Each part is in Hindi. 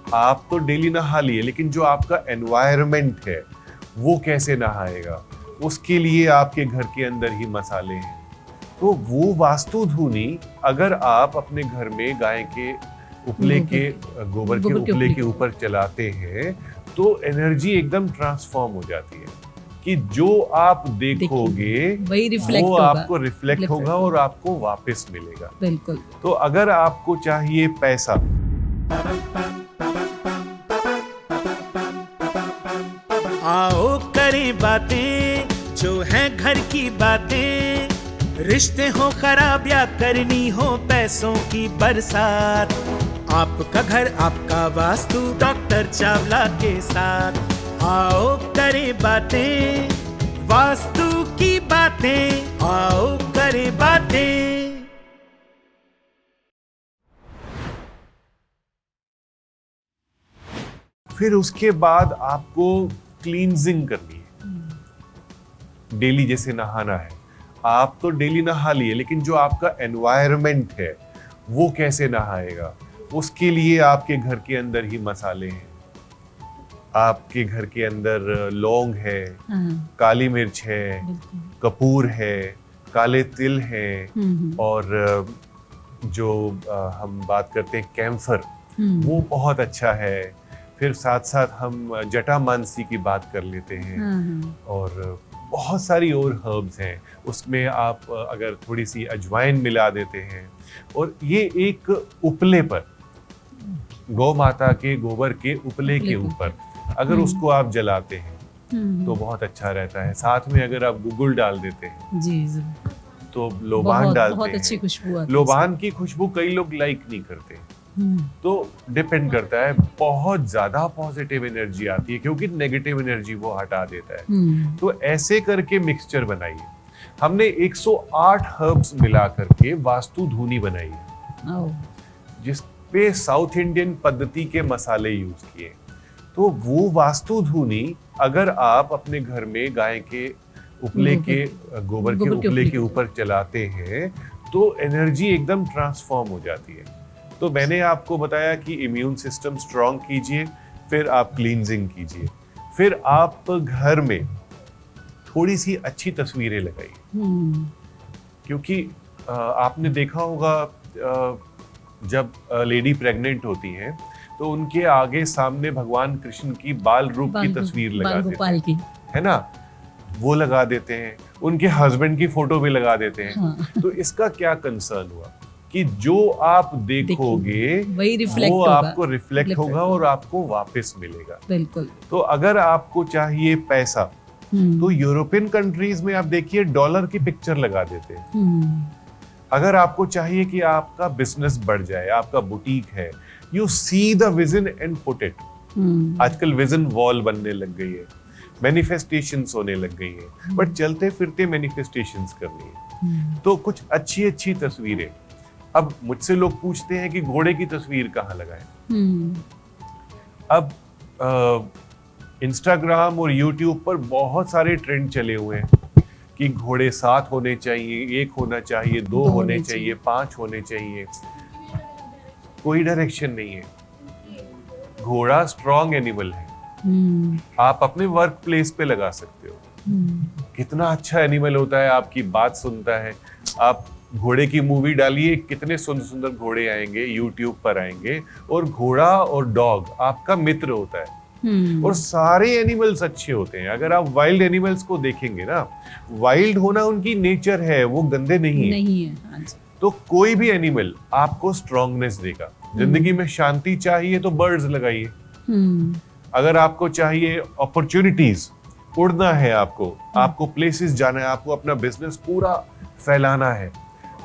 आप तो डेली नहा लिए, लेकिन जो आपका एनवायरनमेंट है वो कैसे नहाएगा? उसके लिए आपके घर के अंदर ही मसाले हैं। तो वो वास्तु धूनी अगर आप अपने घर में गाय के उपले के गोबर के उपले के ऊपर चलाते हैं तो एनर्जी एकदम ट्रांसफॉर्म हो जाती है कि जो आप देखोगे वो आपको रिफ्लेक्ट होगा और आपको वापस मिलेगा। बिल्कुल। तो अगर आपको चाहिए पैसा, आओ करें बातें जो है घर की बातें, रिश्ते हो खराब या करनी हो पैसों की बरसात, आपका घर आपका वास्तु डॉक्टर चावला के साथ। आओ करें बातें वास्तु की बातें, आओ करें बातें। फिर उसके बाद आपको क्लींजिंग करनी है। डेली जैसे नहाना है, आप तो डेली नहा लिए, लेकिन जो आपका एनवायरनमेंट है वो कैसे नहाएगा? उसके लिए आपके घर के अंदर ही मसाले हैं। आपके घर के अंदर लौंग है, काली मिर्च है, कपूर है, काले तिल है, और जो हम बात करते हैं कैम्फर, वो बहुत अच्छा है। फिर साथ साथ हम जटामांसी की बात कर लेते हैं, और बहुत सारी और हर्ब्स हैं। उसमें आप अगर थोड़ी सी अजवाइन मिला देते हैं, और ये एक उपले पर, गौ माता के गोबर के उपले के ऊपर अगर उसको आप जलाते हैं तो बहुत अच्छा रहता है। साथ में अगर आप गुगुल डाल देते हैं जी, तो लोबान डालते बहुत हैं, अच्छी खुशबू आती है। लोबान की खुशबू कई लोग लाइक नहीं करते, तो डिपेंड करता है। बहुत ज्यादा पॉजिटिव एनर्जी आती है क्योंकि नेगेटिव एनर्जी वो हटा देता है। तो ऐसे करके मिक्सचर बनाइए। हमने 108 हर्ब्स मिला करके वास्तु धूनी बनाई है, जिस पे साउथ इंडियन पद्धति के मसाले यूज किए। तो वो वास्तु धूनी अगर आप अपने घर में गाय के उपले के गोबर के उपले के ऊपर चलाते हैं तो एनर्जी एकदम ट्रांसफॉर्म हो जाती है। तो मैंने आपको बताया कि इम्यून सिस्टम स्ट्रांग कीजिए, फिर आप क्लींजिंग कीजिए, फिर आप घर में थोड़ी सी अच्छी तस्वीरें लगाइए। क्योंकि आपने देखा होगा जब लेडी प्रेग्नेंट होती हैं तो उनके आगे सामने भगवान कृष्ण की बाल रूप की तस्वीर लगा देते हैं, है ना, वो लगा देते हैं। उनके हस्बैंड की फोटो भी लगा देते हैं। हाँ। तो इसका क्या कंसर्न हुआ कि जो आप देखोगे वो आपको रिफ्लेक्ट होगा और आपको वापस मिलेगा। बिल्कुल। तो अगर आपको चाहिए पैसा तो यूरोपियन कंट्रीज में आप देखिए डॉलर की पिक्चर लगा देते हैं। अगर आपको चाहिए कि आपका बिजनेस बढ़ जाए, आपका बुटीक है, you see the vision and put it. आजकल विजन वॉल बनने लग गई है, मैनिफेस्टेशंस होने लग गई है, बट चलते फिरते मैनिफेस्टेशंस करनी है। तो कुछ अच्छी अच्छी तस्वीरें। अब मुझसे लोग पूछते हैं कि घोड़े की तस्वीर कहाँ लगाएं। अब इंस्टाग्राम और यूट्यूब पर बहुत सारे ट्रेंड चले हुए हैं कि घोड़े 7 होने चाहिए, 1 होना चाहिए, 2 होने चाहिए, 5 होने चाहिए। कोई डायरेक्शन नहीं है। घोड़ा स्ट्रॉन्ग एनिमल है, आप अपने वर्क प्लेस पे लगा सकते हो। कितना अच्छा एनिमल होता है, आपकी बात सुनता है। आप घोड़े की मूवी डालिए, कितने सुंदर सुंदर घोड़े आएंगे, यूट्यूब पर आएंगे। और घोड़ा और डॉग आपका मित्र होता है। और सारे एनिमल्स अच्छे होते हैं। अगर आप वाइल्ड एनिमल्स को देखेंगे ना, वाइल्ड होना उनकी नेचर है, वो गंदे नहीं है। हाँ जी। तो कोई भी एनिमल आपको स्ट्रॉन्गनेस देगा। जिंदगी में शांति चाहिए तो बर्ड्स लगाइए। अगर आपको चाहिए अपॉर्चुनिटीज, उड़ना है आपको प्लेसेस जाना है, आपको अपना बिजनेस पूरा फैलाना है,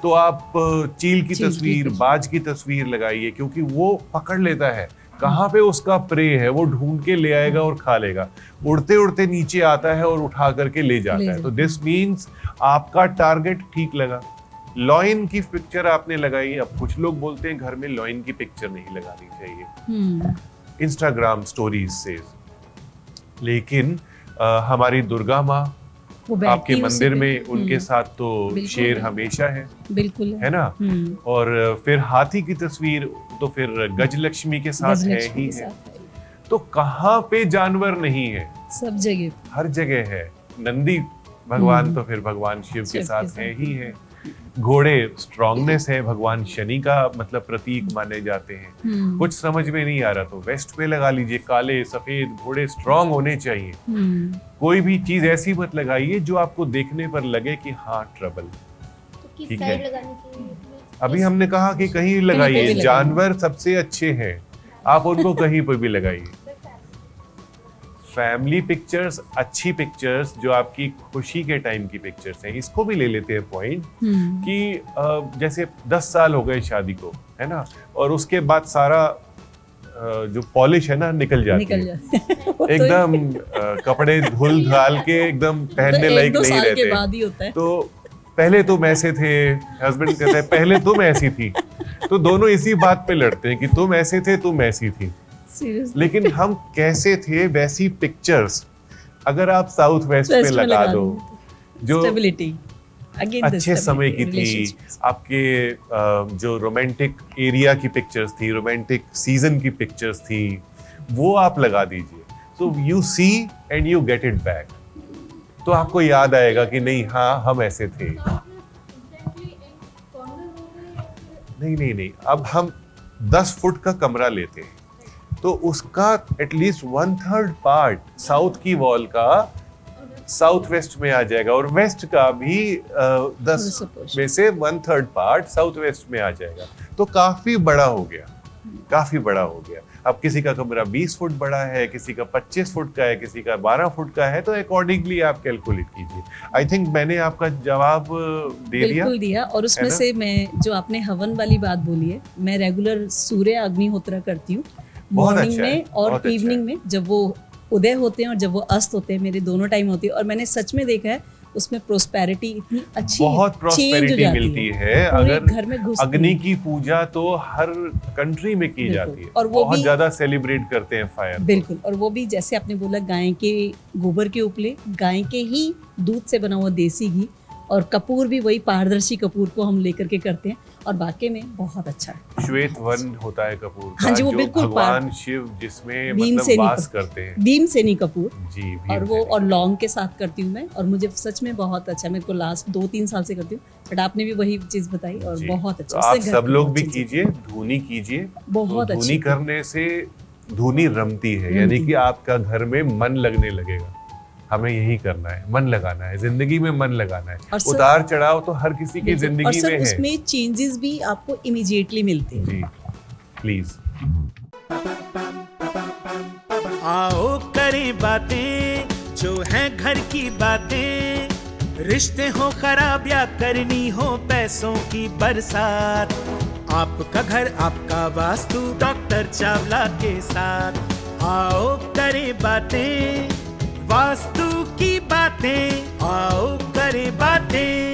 तो आप चील की तस्वीर, बाज की तस्वीर लगाइए, क्योंकि वो पकड़ लेता है कहाँ पे उसका प्रे है, वो ढूंढ के ले आएगा और खा लेगा। उड़ते उड़ते नीचे आता है और उठा करके ले जाता है। तो दिस मीन्स आपका टारगेट ठीक लगा। लॉइन की पिक्चर आपने लगाई। अब कुछ लोग बोलते हैं घर में लॉइन की पिक्चर नहीं लगानी चाहिए, इंस्टाग्राम स्टोरीज से, लेकिन हमारी दुर्गा माँ, वो बैठती आपके है उसी मंदिर पे। में उनके साथ तो बिल्कुल शेर है। हमेशा बिल्कुल है ना। और फिर हाथी की तस्वीर तो फिर गजलक्ष्मी के साथ है गजलक्ष्मी ही के है। साथ है। तो कहाँ पे जानवर नहीं है? सब जगह हर जगह है। नंदी भगवान तो फिर भगवान शिव शिव के के साथ साथ है ही है। घोड़े स्ट्रांगनेस है, भगवान शनि का मतलब प्रतीक माने जाते हैं। कुछ समझ में नहीं आ रहा तो वेस्ट पे लगा लीजिए, काले सफेद घोड़े स्ट्रांग होने चाहिए। कोई भी चीज ऐसी मत लगाइए जो आपको देखने पर लगे कि हाँ ट्रबल। तो किस ठीक साइड है। लगानी चाहिए? अभी हमने कहा कि कहीं लगाइए, लगाइए। जानवर सबसे अच्छे हैं, आप उनको कहीं पर भी लगाइए। फैमिली पिक्चर्स, अच्छी पिक्चर्स जो आपकी खुशी के टाइम की पिक्चर्स हैं, इसको भी ले लेते हैं पॉइंट कि जैसे 10 साल हो गए शादी को, है ना, और उसके बाद सारा जो पॉलिश है ना निकल जाती निकल है जाते हैं। वो तो एकदम। कपड़े धुल धाल के एकदम पहनने तो लायक 1-2 नहीं साल के रहते। बाद ही होता है। तो पहले तुम ऐसे थे, हस्बैंड कहते हैं पहले तुम ऐसी थी, तो दोनों इसी बात पे लड़ते हैं कि तुम ऐसे थे, तुम ऐसी थी। Seriously। लेकिन हम कैसे थे वैसी पिक्चर्स अगर आप साउथ वेस्ट पे West में लगा दो, जो Stability. Again, the अच्छे समय की stability, थी, relationships. आपके जो रोमांटिक एरिया की पिक्चर्स थी, रोमांटिक सीजन की पिक्चर्स थी, वो आप लगा दीजिए। So you see and you get it back. तो आपको याद आएगा कि नहीं, हाँ हम ऐसे थे। नहीं, अब हम 10 फुट का कमरा लेते हैं तो उसका एटलीस्ट 1/3 पार्ट साउथ की वॉल का साउथ वेस्ट में आ जाएगा, और वेस्ट का भी 10 में से 1/3 पार्ट साउथ वेस्ट में आ जाएगा। तो काफी बड़ा हो गया, काफी बड़ा हो गया। अब किसी का कमरा 20 फुट बड़ा है, किसी का 25 फुट का है, किसी का 12 फुट का है, तो अकॉर्डिंगली आप कैलकुलेट कीजिए। आई थिंक मैंने आपका जवाब दे दिया। बिल्कुल दिया। और उसमें है ना? से मैं जो आपने हवन वाली बात बोली है, मैं रेगुलर सूर्य अग्निहोत्र करती हूँ बहुत मॉर्निंग अच्छा है, में और बहुत अच्छा इवनिंग है। में, जब वो उदय होते हैं और जब वो अस्त होते हैं, मेरे दोनों टाइम होती है। और मैंने सच में देखा है उसमें प्रोस्पेरिटी इतनी अच्छी बहुत change हो प्रॉस्पेरिटी जाती मिलती है पूरे अगर घर में घुसती अग्नि है। की पूजा तो हर कंट्री में की बिल्कुल। जाती है, और वो बहुत भी- ज्यादा सेलिब्रेट करते हैं फायर। बिल्कुल। और वो भी जैसे आपने बोला, गाय के गोबर के उपले, गाय के ही दूध से बना हुआ देसी घी, और कपूर भी वही पारदर्शी कपूर को हम लेकर के करते हैं, और वाकई में बहुत अच्छा है। श्वेत वन होता है कपूर का, हाँ जी, वो जो बिल्कुल भगवान शिव जिसमें मतलब भीमसेनी वास कपूर। करते हैं। भीमसेनी कपूर। जी, और वो भीमसेनी। और लौंग के साथ करती हूँ मैं, और मुझे सच में बहुत अच्छा, मेरे को लास्ट 2-3 साल से करती हूँ, बट आपने भी वही चीज बताई और जी। बहुत अच्छा। तो आप उससे घर सब की लोग बहुत भी चीजें- कीजिए, धुनी कीजिए। बहुत तो अच्छी धुनी करने से धुनी रमती है, यानी कि आपका घर में मन लगने लगेगा। हमें यही करना है, मन लगाना है, जिंदगी में मन लगाना है। और सर- उतार चढ़ाव तो हर किसी की बिल्कुल। और जिंदगी सर में है। उसमें चेंजेस भी आपको इमीडिएटली मिलते हैं। जी, प्लीज। आओ करें बातें जो हैं घर की बातें, रिश्ते हो खराब या करनी हो पैसों की बरसात, आपका घर आपका वास्तु डॉक्टर चावला के साथ। आओ करें बातें वास्तु की बातें, आओ करें बातें।